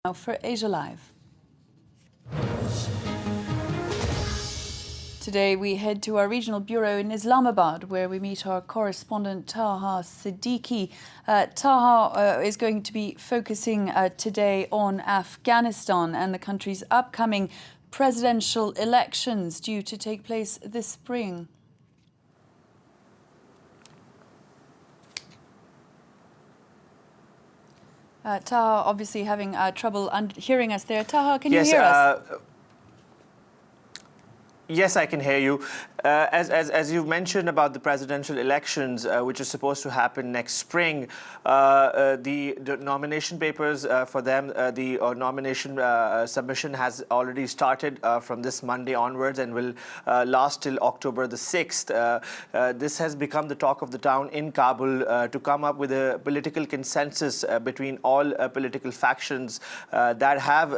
Now for Asia Live. Today we head to our regional bureau in Islamabad, where we meet our correspondent Taha Siddiqui. Taha is going to be focusing today on Afghanistan and the country's upcoming presidential elections due to take place this spring. Taha obviously having trouble hearing us there. Taha, can you hear us? Yes, I can hear you. As you mentioned about the presidential elections, which is supposed to happen next spring, the nomination papers for them, the nomination submission has already started from this Monday onwards and will last till October the 6th. This has become the talk of the town in Kabul to come up with a political consensus between all political factions that have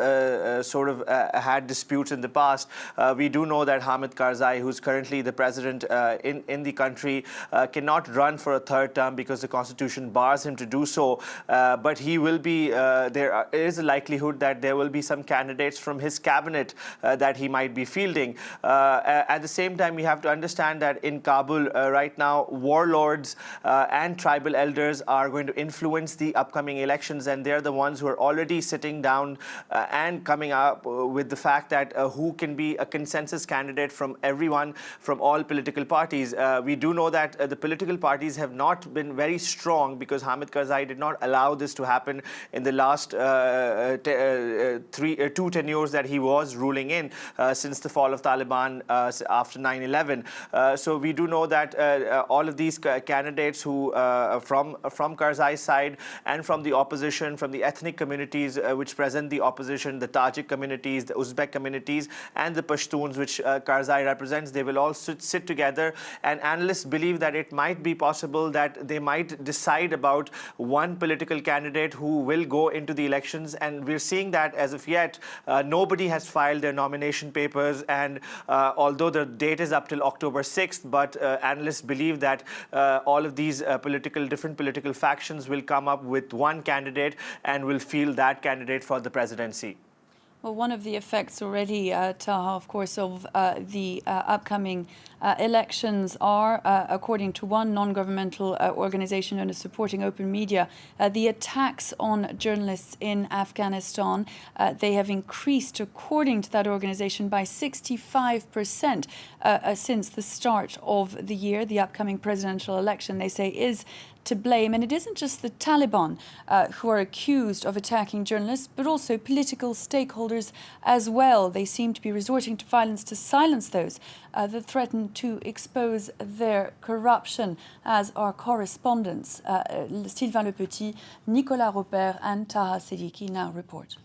had disputes in the past. We do know that Hamid Karzai, who's currently the president in the country, cannot run for a third term because the constitution bars him to do so. But he will be, there is a likelihood that there will be some candidates from his cabinet that he might be fielding. At the same time, we have to understand that in Kabul right now, warlords and tribal elders are going to influence the upcoming elections, and they're the ones who are already sitting down and coming up with the fact that who can be a consensus candidate from everyone, from all political parties. We do know that the political parties have not been very strong because Hamid Karzai did not allow this to happen in the last two tenures that he was ruling in since the fall of Taliban after 9/11. So we do know that all of these candidates who from Karzai's side and from the opposition, from the ethnic communities which present the opposition, the Tajik communities, the Uzbek communities, and the Pashtuns, which Karzai represents, they will all sit together, and analysts believe that it might be possible that they might decide about one political candidate who will go into the elections. And we're seeing that as of yet, nobody has filed their nomination papers, and although the date is up till October 6th, but analysts believe that all of these different political factions will come up with one candidate and will field that candidate for the presidency. Well, one of the effects already, Taha, of course, of the upcoming elections are, according to one non-governmental organization known as Supporting Open Media, the attacks on journalists in Afghanistan. They have increased, according to that organization, by 65% since the start of the year. The upcoming presidential election, they say, is to blame. And it isn't just the Taliban who are accused of attacking journalists, but also political stakeholders as well. They seem to be resorting to violence to silence those that threaten to expose their corruption, as our correspondents Sylvain Le Petit, Nicolas Robert and Taha Siddiqui now report.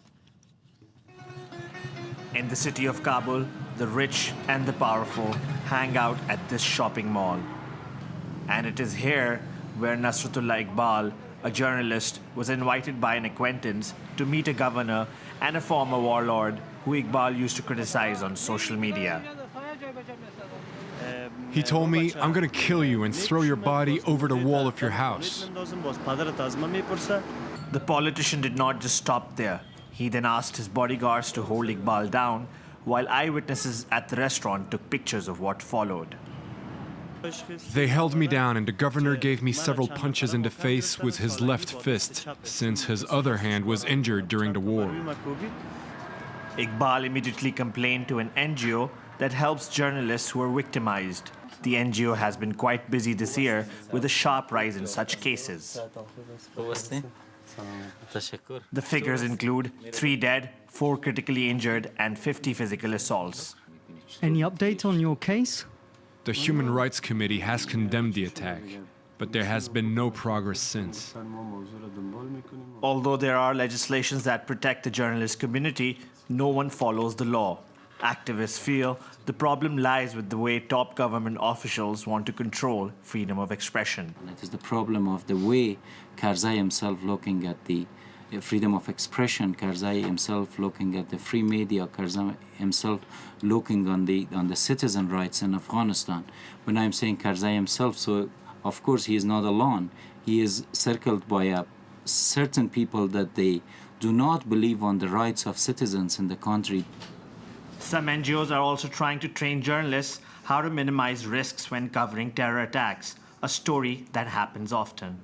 In the city of Kabul, the rich and the powerful hang out at this shopping mall. And it is here where Nasratullah Iqbal, a journalist, was invited by an acquaintance to meet a governor and a former warlord who Iqbal used to criticize on social media. He told me, "I'm going to kill you and throw your body over the wall of your house." The politician did not just stop there. He then asked his bodyguards to hold Iqbal down, while eyewitnesses at the restaurant took pictures of what followed. They held me down, and the governor gave me several punches in the face with his left fist, since his other hand was injured during the war. Iqbal immediately complained to an NGO that helps journalists who are victimized. The NGO has been quite busy this year with a sharp rise in such cases. The figures include 3 dead, 4 critically injured, and 50 physical assaults. Any update on your case? The Human Rights Committee has condemned the attack, but there has been no progress since. Although there are legislations that protect the journalist community, no one follows the law. Activists feel the problem lies with the way top government officials want to control freedom of expression. It is the problem of the way Karzai himself looking at the freedom of expression, Karzai himself looking at the free media, Karzai himself looking on the citizen rights in Afghanistan. When I'm saying Karzai himself, so of course he is not alone. He is circled by certain people that they do not believe on the rights of citizens in the country. Some NGOs are also trying to train journalists how to minimize risks when covering terror attacks, a story that happens often.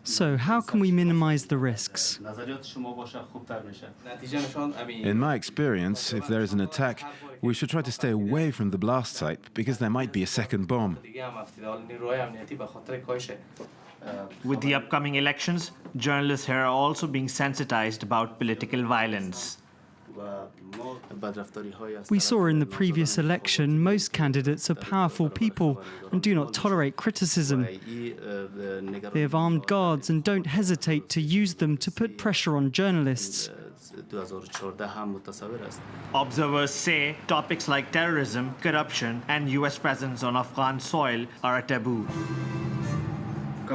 So how can we minimize the risks? In my experience, if there is an attack, we should try to stay away from the blast site because there might be a second bomb. With the upcoming elections, journalists here are also being sensitized about political violence. We saw in the previous election most candidates are powerful people and do not tolerate criticism. They have armed guards and don't hesitate to use them to put pressure on journalists. Observers say topics like terrorism, corruption, and US presence on Afghan soil are a taboo. The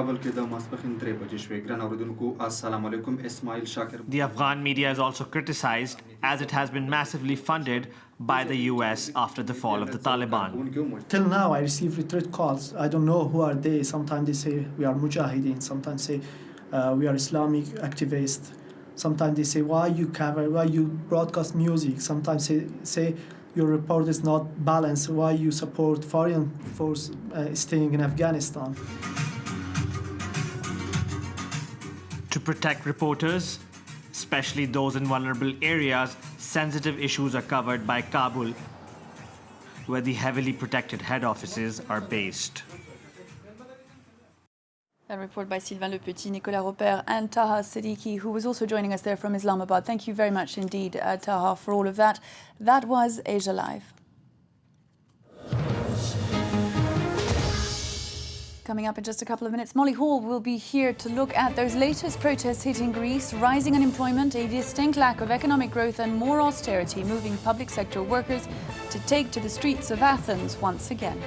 Afghan media is also criticized as it has been massively funded by the US after the fall of the Taliban. Till now, I receive retreat calls. I don't know who are they. Sometimes they say we are mujahideen. Sometimes say we are Islamic activists. Sometimes they say why you broadcast music. Sometimes they say your report is not balanced. Why you support foreign force staying in Afghanistan. To protect reporters, especially those in vulnerable areas, sensitive issues are covered by Kabul, where the heavily protected head offices are based. A report by Sylvain Le Petit, Nicolas Robert, and Taha Siddiqui, who was also joining us there from Islamabad. Thank you very much indeed, Taha, for all of that. That was Asia Live. Coming up in just a couple of minutes, Molly Hall will be here to look at those latest protests hitting Greece, rising unemployment, a distinct lack of economic growth and more austerity, moving public sector workers to take to the streets of Athens once again.